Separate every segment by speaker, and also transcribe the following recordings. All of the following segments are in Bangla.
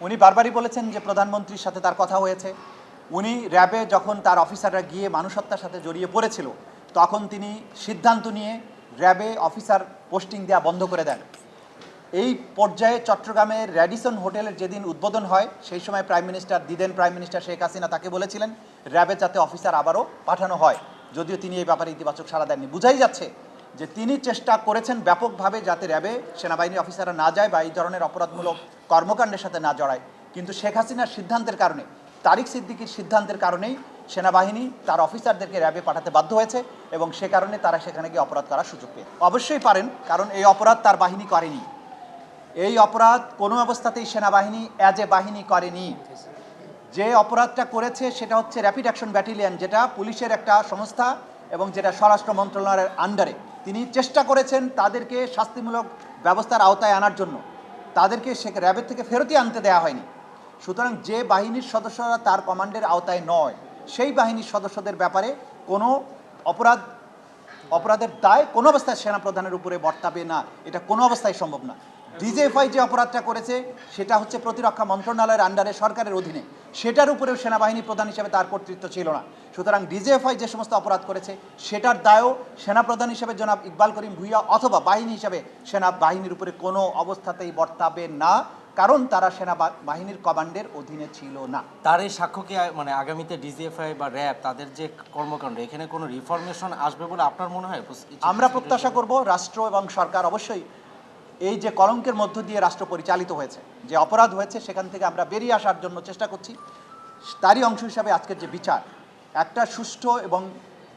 Speaker 1: উনি বারবারই বলেছেন যে প্রধানমন্ত্রীর সাথে তার কথা হয়েছে। উনি র্যাবে যখন তার অফিসাররা গিয়ে মানুষ হত্যার সাথে জড়িয়ে পড়েছিল তখন তিনি সিদ্ধান্ত নিয়ে র্যাবে অফিসার পোস্টিং দেওয়া বন্ধ করে দেন। এই পর্যায়ে চট্টগ্রামের র্যাডিসন হোটেলের যেদিন উদ্বোধন হয় সেই সময় প্রাইম মিনিস্টার শেখ হাসিনা তাকে বলেছিলেন র্যাবে যাতে অফিসার আবারও পাঠানো হয়, যদিও তিনি এই ব্যাপারে ইতিবাচক সাড়া দেননি। বোঝাই যাচ্ছে যে তিনি চেষ্টা করেছেন ব্যাপকভাবে যাতে র্যাবে সেনাবাহিনী অফিসাররা না যায় বা এই ধরনের অপরাধমূলক কর্মকাণ্ডের সাথে না জড়ায়, কিন্তু শেখ হাসিনার সিদ্ধান্তের কারণে, তারিক সিদ্দিকীর সিদ্ধান্তের কারণেই সেনাবাহিনী তার অফিসারদেরকে র্যাবে পাঠাতে বাধ্য হয়েছে এবং সে কারণে তারা সেখানে গিয়ে অপরাধ করার সুযোগ পেয়ে অবশ্যই পারেন, কারণ এই অপরাধ তার বাহিনী করেনি। এই অপরাধ কোনো অবস্থাতেই সেনাবাহিনী অ্যাজ এ বাহিনী করেনি। যে অপরাধটা করেছে সেটা হচ্ছে র্যাপিড অ্যাকশন ব্যাটালিয়ন, যেটা পুলিশের একটা সংস্থা এবং যেটা স্বরাষ্ট্র মন্ত্রণালয়ের আন্ডারে। তিনি চেষ্টা করেছেন তাদেরকে শাস্তিমূলক ব্যবস্থার আওতায় আনার জন্য, তাদেরকে সে র্যাবের থেকে ফেরতই আনতে দেওয়া হয়নি। সুতরাং যে বাহিনীর সদস্যরা তার কমান্ডের আওতায় নয় সেই বাহিনীর সদস্যদের ব্যাপারে কোনো অপরাধের দায় কোনো অবস্থায় সেনাপ্রধানের উপরে বর্তাবে না, এটা কোনো অবস্থায় সম্ভব না। ডিজিএফআই যে অপরাধটা করেছে সেটা হচ্ছে প্রতিরক্ষা মন্ত্রণালয়ের আন্ডারে, সরকারের অধীনে, সেটার উপরেও সেনাবাহিনী প্রধান হিসেবে তার কর্তৃত্ব ছিল না। সুতরাং ডিজিএফআই যে সমস্ত অপরাধ করেছে সেটার দায়ও সেনাপ্রধান হিসেবে জনাব ইকবাল করিম ভূঁইয়া অথবা বাহিনী হিসেবে সেনাবাহিনীর উপরে কোনো অবস্থাতেই বর্তাবে না, কারণ তারা সেনাবাহিনীর কমান্ডের অধীনে ছিল না।
Speaker 2: তার এই সাক্ষ্য কি মানে আগামীতে ডিজিএফআই বা র্যাব তাদের যে কর্মকাণ্ড এখানে কোনো রিফরমেশন আসবে বলে আপনার মনে হয়?
Speaker 1: আমরা প্রত্যাশা করব রাষ্ট্র এবং সরকার অবশ্যই এই যে কলঙ্কের মধ্য দিয়ে রাষ্ট্র পরিচালিত হয়েছে, যে অপরাধ হয়েছে সেখান থেকে আমরা বেরিয়ে আসার জন্য চেষ্টা করছি। তারই অংশ হিসাবে আজকের যে বিচার, একটা সুষ্ঠু এবং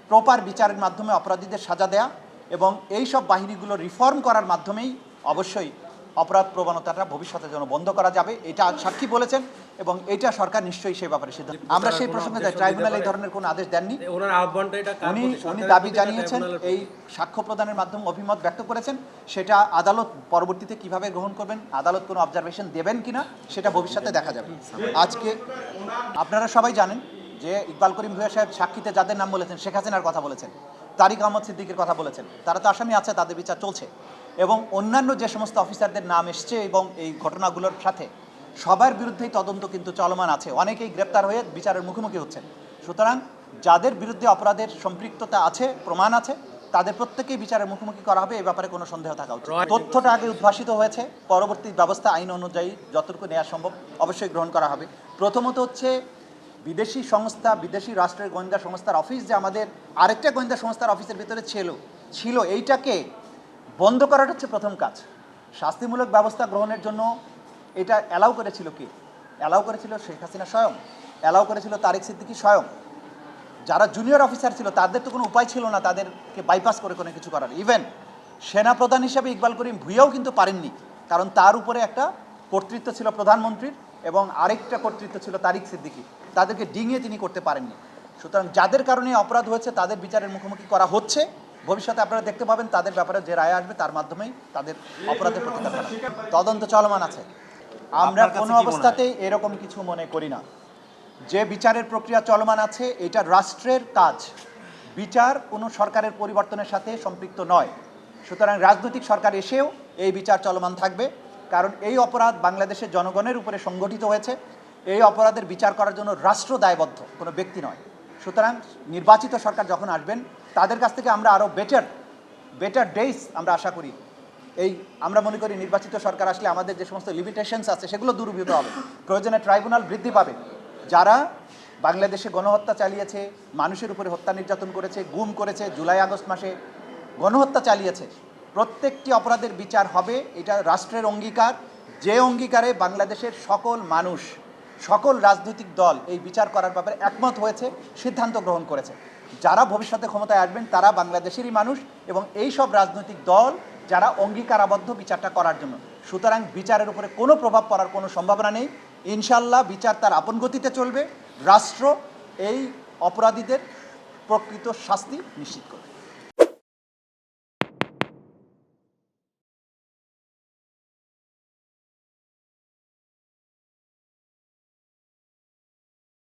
Speaker 1: প্রপার বিচারের মাধ্যমে অপরাধীদের সাজা দেয়া এবং এই সব বাহিনীগুলো রিফর্ম করার মাধ্যমেই অবশ্যই অপরাধ প্রবণতাটা ভবিষ্যতের জন্য বন্ধ করা যাবে, এটা সাক্ষী বলেছেন এবং এটা সরকার নিশ্চয়ই সেই ব্যাপারে সিদ্ধান্ত। আমরা সেই প্রসঙ্গে ট্রাইব্যুনাল এই ধরনের কোনো আদেশ দেননি। উনি দাবি জানিয়েছেন, এই সাক্ষ্য প্রদানের মাধ্যমে অভিমত ব্যক্ত করেছেন, সেটা আদালত পরবর্তীতে কিভাবে গ্রহণ করবেন, আদালত কোনো অবজারভেশন দেবেন কিনা সেটা ভবিষ্যতে দেখা যাবে। আজকে আপনারা সবাই জানেন যে ইকবাল করিম ভূঁইয়া সাহেব সাক্ষীতে যাদের নাম বলেছেন, শেখ হাসিনার কথা বলেছেন, তারিক আহমদ সিদ্দিকের কথা বলেছেন, তারা তো আসামি আছে, তাদের বিচার চলছে, এবং অন্যান্য যে সমস্ত অফিসারদের নাম এসছে এবং এই ঘটনাগুলোর সাথে সবার বিরুদ্ধেই তদন্ত কিন্তু চলমান আছে, অনেকেই গ্রেপ্তার হয়ে বিচারের মুখোমুখি হচ্ছেন। সুতরাং যাদের বিরুদ্ধে অপরাধের সম্পৃক্ততা আছে, প্রমাণ আছে, তাদের প্রত্যেকেই বিচারের মুখোমুখি করা হবে, এই ব্যাপারে কোনো সন্দেহ থাকা উচিত। তথ্যটা আগে উদ্ভাসিত হয়েছে, পরবর্তী ব্যবস্থা আইন অনুযায়ী যতটুকু নেওয়া সম্ভব অবশ্যই গ্রহণ করা হবে। প্রথমত হচ্ছে বিদেশি সংস্থা, বিদেশি রাষ্ট্রের গোয়েন্দা সংস্থার অফিস যে আমাদের আরেকটা গোয়েন্দা সংস্থার অফিসের ভিতরে ছিল এইটাকে বন্ধ করাটা হচ্ছে প্রথম কাজ। শাস্তিমূলক ব্যবস্থা গ্রহণের জন্য এটা অ্যালাউ করেছিল কি? অ্যালাউ করেছিল শেখ হাসিনা স্বয়ং, অ্যালাউ করেছিল তারিক সিদ্দিকী স্বয়ং। যারা জুনিয়র অফিসার ছিল তাদের তো কোনো উপায় ছিল না তাদেরকে বাইপাস করে কোনো কিছু করার। ইভেন সেনাপ্রধান হিসেবে ইকবাল করিম ভূঁইয়াও কিন্তু পারেননি, কারণ তার উপরে একটা কর্তৃত্ব ছিল প্রধানমন্ত্রীর এবং আরেকটা কর্তৃত্ব ছিল তারিক সিদ্দিকী, তাদেরকে ডিঙিয়ে তিনি করতে পারেননি। সুতরাং যাদের কারণে অপরাধ হয়েছে তাদের বিচারের মুখোমুখি করা হচ্ছে, ভবিষ্যতে আপনারা দেখতে পাবেন তাদের ব্যাপারে যে রায় আসবে তার মাধ্যমেই তাদের অপরাধের প্রতিকার করা। তদন্ত চলমান আছে, আমরা কোনো অবস্থাতেই এরকম কিছু মনে করি না। যে বিচারের প্রক্রিয়া চলমান আছে এটা রাষ্ট্রের কাজ, বিচার কোনো সরকারের পরিবর্তনের সাথে সম্পৃক্ত নয়। সুতরাং রাজনৈতিক সরকার এসেও এই বিচার চলমান থাকবে, কারণ এই অপরাধ বাংলাদেশের জনগণের উপরে সংগঠিত হয়েছে। এই অপরাধের বিচার করার জন্য রাষ্ট্র দায়বদ্ধ, কোনো ব্যক্তি নয়। সুতরাং নির্বাচিত সরকার যখন আসবেন তাদের কাছ থেকে আমরা আরও বেটার ডেইস আমরা আশা করি। আমরা মনে করি নির্বাচিত সরকার আসলে আমাদের যে সমস্ত লিমিটেশনস আছে সেগুলো দূরীভূত হবে, প্রয়োজনে ট্রাইব্যুনাল বৃদ্ধি পাবে। যারা বাংলাদেশে গণহত্যা চালিয়েছে, মানুষের উপরে হত্যা নির্যাতন করেছে, গুম করেছে, জুলাই আগস্ট মাসে গণহত্যা চালিয়েছে, প্রত্যেকটি অপরাধের বিচার হবে, এটা রাষ্ট্রের অঙ্গীকার। যে অঙ্গীকারে বাংলাদেশের সকল মানুষ, সকল রাজনৈতিক দল এই বিচার করার ব্যাপারে একমত হয়েছে, সিদ্ধান্ত গ্রহণ করেছে। যারা ভবিষ্যতে ক্ষমতায় আসবেন তারা বাংলাদেশেরই মানুষ এবং এই সব রাজনৈতিক দল যারা অঙ্গীকারাবদ্ধ বিচারটা করার জন্য। সুতরাং বিচারের উপরে কোনো প্রভাব পড়ার কোনো সম্ভাবনা নেই। ইনশাল্লাহ বিচার তার আপন গতিতে চলবে, রাষ্ট্র এই অপরাধীদের প্রকৃত শাস্তি নিশ্চিত করবে।